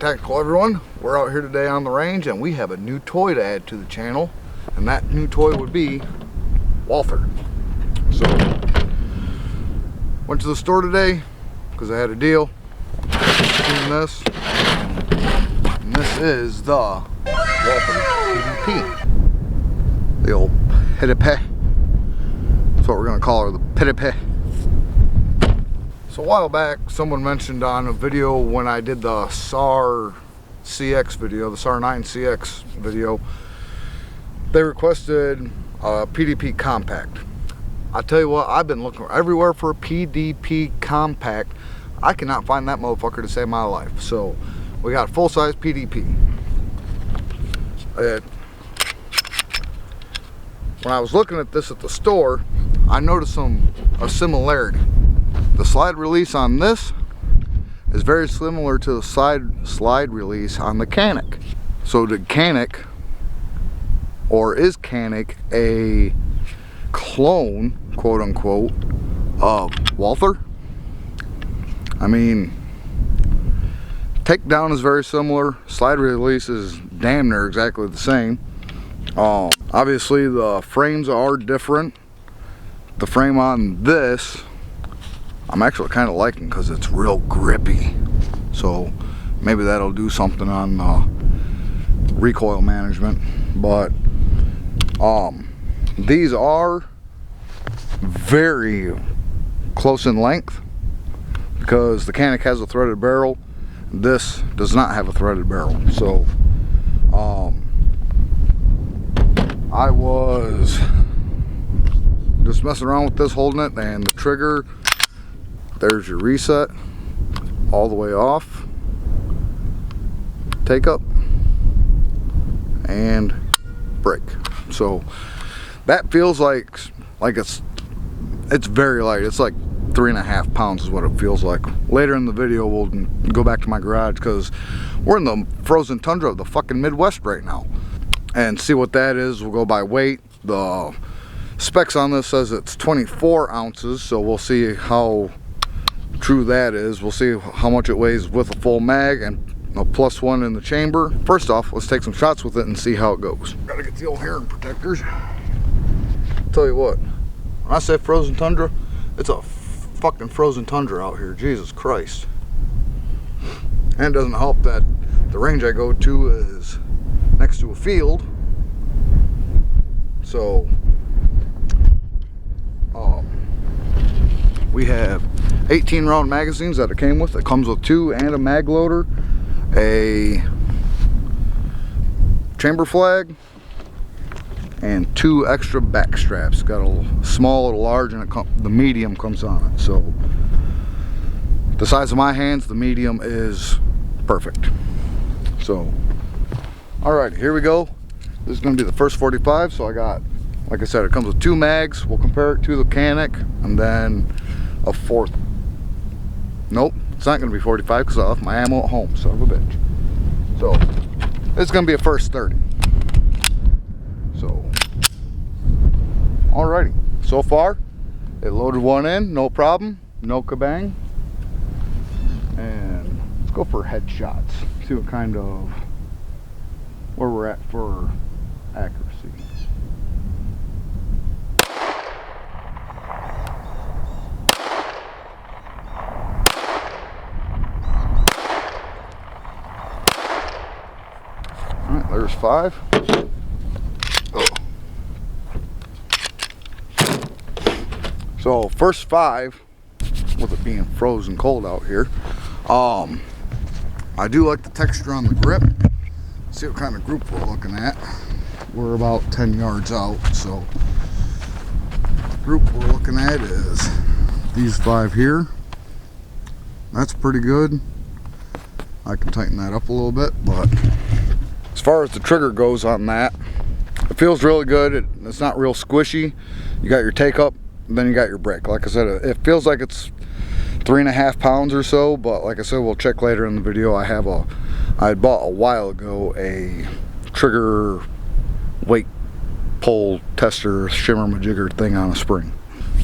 Tactical, everyone. We're out here today on the range and we have a new toy to add to the channel, and that new toy would be Walther. So went to the store today because I had a deal. Seen this, and this is the Walther PDP, the old PDP. That's what we're gonna call her, the PDP. So a while back, someone mentioned on a video when I did the SAR CX video, the SAR 9 CX video, they requested a PDP compact. I tell you what, I've been looking everywhere for a PDP compact. I cannot find that motherfucker to save my life. So we got full-size PDP. When I was looking at this at the store, I noticed a similarity. The slide release on this is very similar to the slide release on the Canik. So did Canik, or is Canik a clone, quote unquote, of Walther? I mean, takedown is very similar. Slide release is damn near exactly the same. Obviously the frames are different. The frame on this I'm actually kind of liking because it's real grippy, so maybe that'll do something on recoil management. But these are very close in length because the Canik has a threaded barrel. This does not have a threaded barrel. So I was just messing around with this, holding it, and the trigger, there's your reset, all the way off, take up, and break. So that feels like it's very light. It's like 3.5 pounds is what it feels like. Later in the video we'll go back to my garage because we're in the frozen tundra of the fucking Midwest right now and see what that is. We'll go by weight. The specs on this says it's 24 ounces, so we'll see how true that is. We'll see how much it weighs with a full mag and a +1 in the chamber. First off, let's take some shots with it and see how it goes. Gotta get the old hearing protectors. Tell you what, when I say frozen tundra, it's a fucking frozen tundra out here. Jesus Christ. And it doesn't help that the range I go to is next to a field, so we have 18 round magazines that it came with. It comes with 2 and a mag loader, a chamber flag, and 2 extra back straps. Got a small, a large, and the medium comes on it. So the size of my hands, the medium is perfect. So alright, here we go. This is going to be the first 45. So I got, like I said, it comes with 2 mags. We'll compare it to the Canik, and then a 4th. Nope, it's not going to be 45 because I left my ammo at home, son of a bitch. So it's going to be a first 30. So alrighty, so far it loaded one in, no problem, no kabang. And let's go for headshots, see what kind of, where we're at for accuracy. Alright, there's 5. Oh. So first 5, with it being frozen cold out here, I do like the texture on the grip. See what kind of group we're looking at. We're about 10 yards out, so the group we're looking at is these 5 here. That's pretty good. I can tighten that up a little bit, but as far as the trigger goes on that, it feels really good. It's not real squishy. You got your take up, then you got your break. Like I said, it feels like it's 3.5 pounds or so, but like I said, we'll check later in the video. I had bought a while ago a trigger weight pull tester shimmer majigger thing on a spring.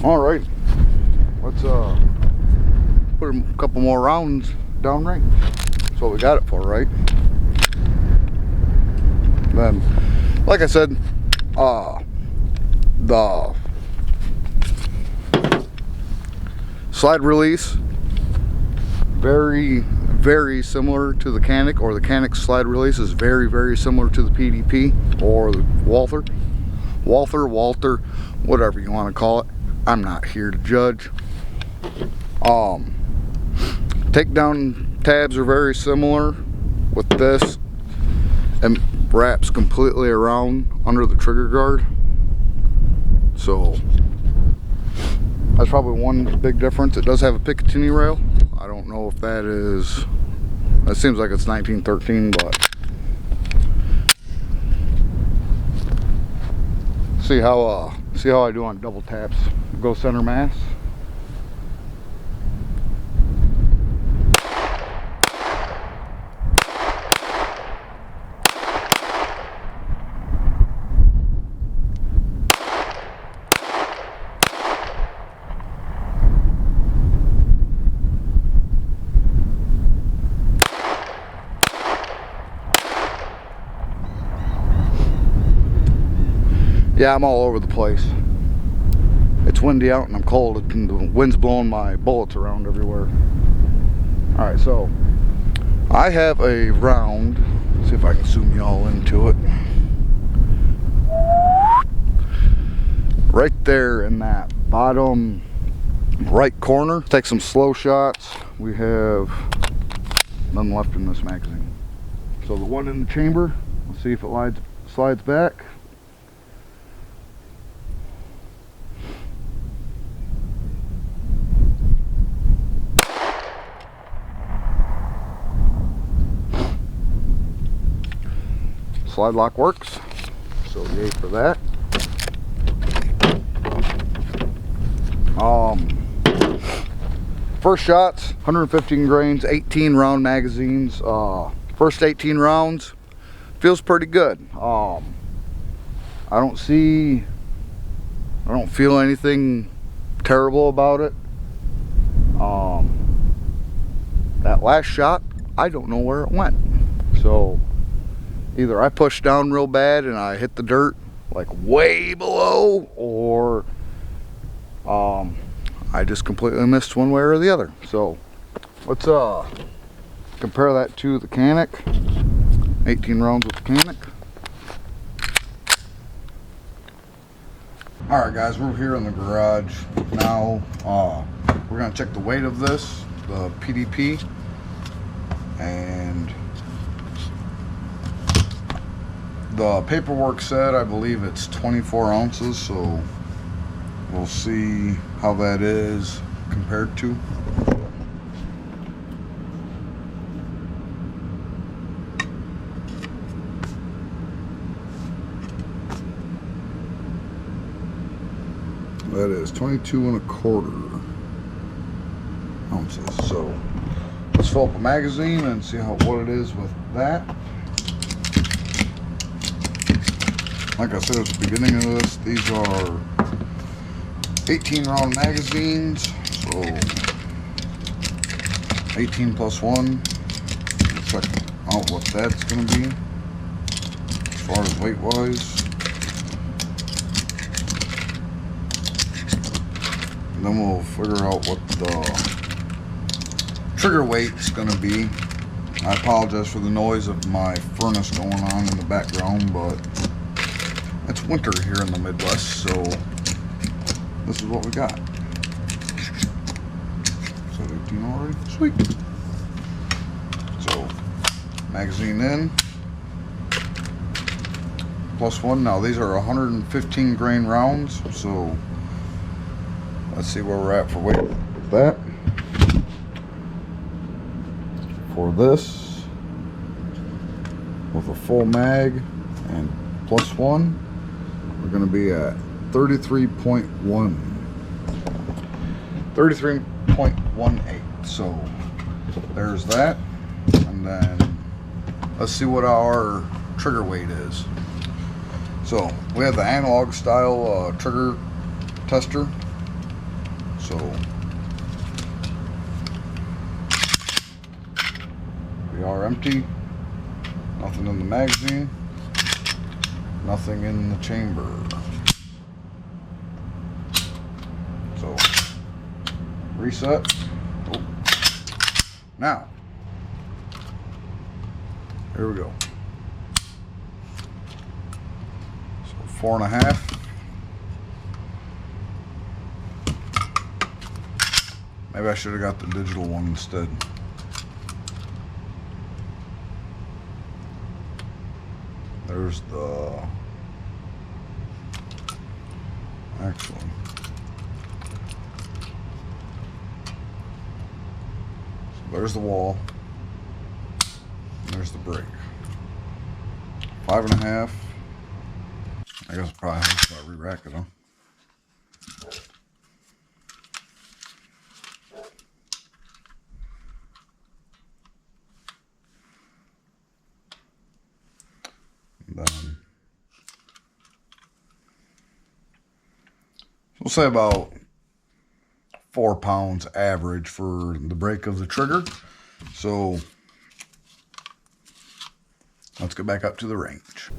All right, let's put a couple more rounds downrange. That's what we got it for, right? Then, like I said, the slide release, very similar to the Canic, or the Canic slide release is very similar to the PDP or the Walther, whatever you want to call it. I'm not here to judge. Takedown tabs are very similar with this, and wraps completely around under the trigger guard. So that's probably one big difference. It does have a Picatinny rail. I don't know if that is, that seems like it's 1913, but see how I do on double taps. Go center mass. Yeah, I'm all over the place. It's windy out and I'm cold, and the wind's blowing my bullets around everywhere. Alright, so I have a round. Let's see if I can zoom you all into it. Right there in that bottom right corner. Take some slow shots. We have none left in this magazine. So the one in the chamber, let's see if it slides back. Slide lock works, so yay for that. First shots, 115 grains, 18 round magazines. First 18 rounds feels pretty good. I don't feel anything terrible about it. That last shot, I don't know where it went. So either I pushed down real bad and I hit the dirt like way below, or I just completely missed one way or the other. So let's compare that to the Canic. 18 rounds with the Canic. Alright guys, we're here in the garage now. We're going to check the weight of this, the PDP, and the paperwork said, I believe it's 24 ounces, so we'll see how that is compared to. That is 22¼ ounces. So let's fill up a magazine and see what it is with that. Like I said at the beginning of this, these are 18 round magazines, so 18 plus 1. Check out what that's going to be as far as weight wise. And then we'll figure out what the trigger weight is going to be. I apologize for the noise of my furnace going on in the background, but it's winter here in the Midwest, so this is what we got. So 18 already? Sweet. So magazine in. Plus 1. Now these are 115 grain rounds, so let's see where we're at for weight with that. For this, with a full mag and plus 1, we're going to be at 33.1. 33.18. So there's that. And then let's see what our trigger weight is. So we have the analog style trigger tester. So we They are empty. Nothing in the magazine. Nothing in the chamber. So, reset. Oh. Now, here we go. So 4.5. Maybe I should have got the digital one instead. There's the actual one. So there's the wall. And there's the brake. 5.5. I guess probably have to re-rack it, huh? Then we'll say about 4 pounds average for the brake of the trigger. So let's get back up to the range.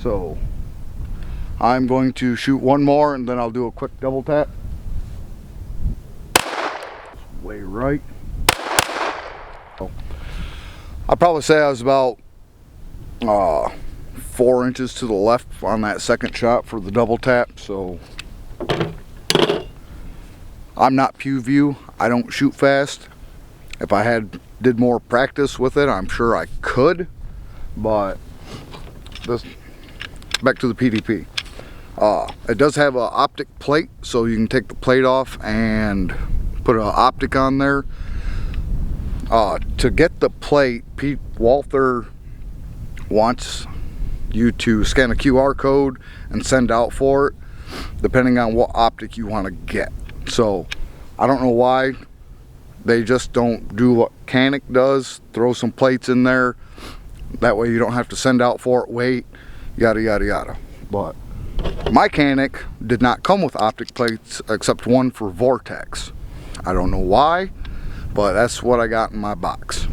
So I'm going to shoot one more and then I'll do a quick double tap. Way right. So I'd probably say I was about 4 inches to the left on that second shot for the double tap. So I'm not pew view. I don't shoot fast. If I did more practice with it, I'm sure I could. But this, back to the PDP. It does have an optic plate, so you can take the plate off and put an optic on there. To get the plate, Walther wants you to scan a QR code and send out for it, depending on what optic you want to get. So I don't know why they just don't do what Canik does, throw some plates in there. That way you don't have to send out for it, wait, yada yada yada. But my Canik did not come with optic plates except one for Vortex. I don't know why, but that's what I got in my box.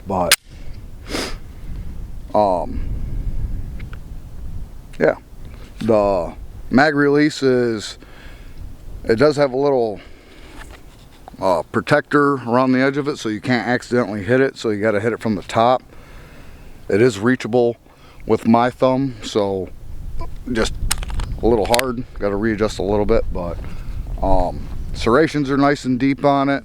But yeah, the mag release is, it does have a little protector around the edge of it so you can't accidentally hit it, so you got to hit it from the top. It is reachable with my thumb, so just a little hard, got to readjust a little bit. But serrations are nice and deep on it.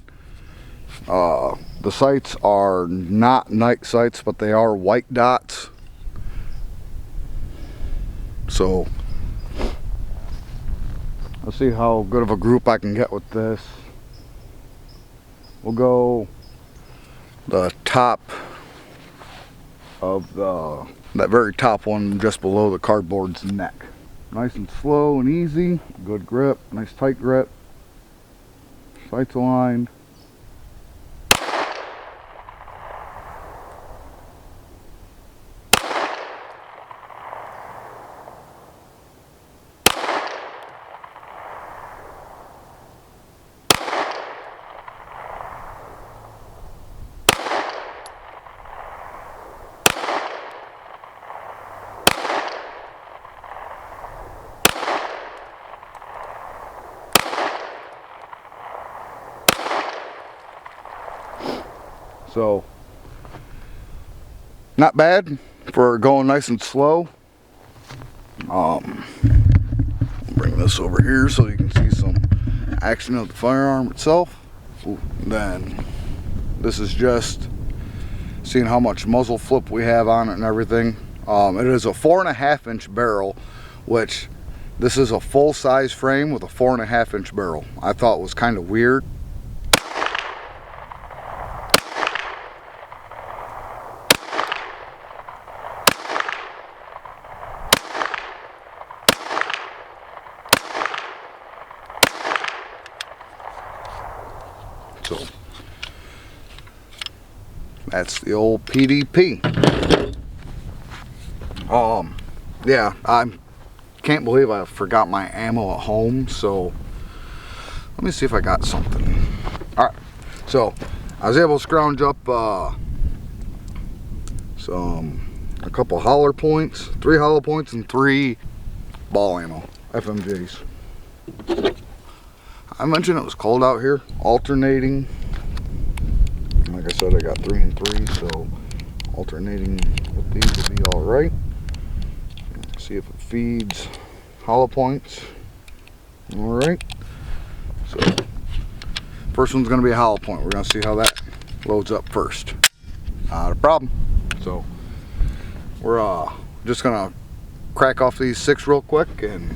The sights are not night sights, but they are white dots. So let's see how good of a group I can get with this. We'll go the top of that very top one, just below the cardboard's neck. Nice and slow and easy, good grip, nice tight grip. Sights aligned. So, not bad for going nice and slow. Bring this over here so you can see some action of the firearm itself. Then this is just seeing how much muzzle flip we have on it and everything. It is a 4.5 inch barrel, which This is a full-size frame with a 4.5-inch barrel. I thought it was kind of weird. So that's the old PDP. Yeah, I can't believe I forgot my ammo at home, so let me see if I got something. Alright, so I was able to scrounge up a couple holler points, 3 hollow points and 3 ball ammo, FMJs. I mentioned it was cold out here, alternating. Like I said, I got 3 and 3, so alternating with these will be alright. See if it feeds hollow points. Alright. So first one's gonna be a hollow point. We're gonna see how that loads up first. Not a problem. So we're just gonna crack off these 6 real quick and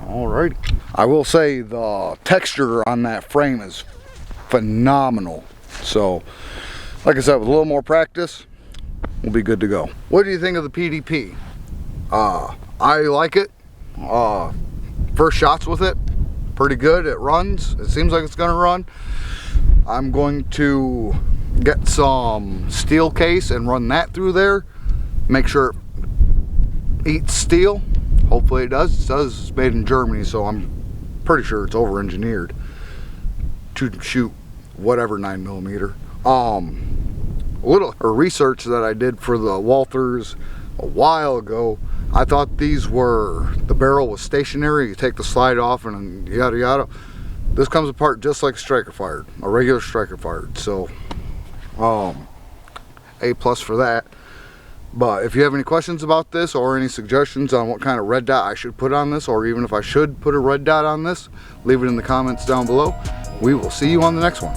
alrighty. I will say the texture on that frame is phenomenal. So, like I said, with a little more practice, we'll be good to go. What do you think of the PDP? I like it. First shots with it, pretty good. It runs. It seems like it's gonna run. I'm going to get some steel case and run that through there. Make sure it eats steel. Hopefully it does. It says it's made in Germany, so I'm pretty sure it's over-engineered to shoot whatever 9mm. A little research that I did for the Walthers a while ago, I thought these were, the barrel was stationary, you take the slide off and yada yada. This comes apart just like striker fired, a regular striker fired. So A+ for that. But if you have any questions about this or any suggestions on what kind of red dot I should put on this, or even if I should put a red dot on this, leave it in the comments down below. We will see you on the next one.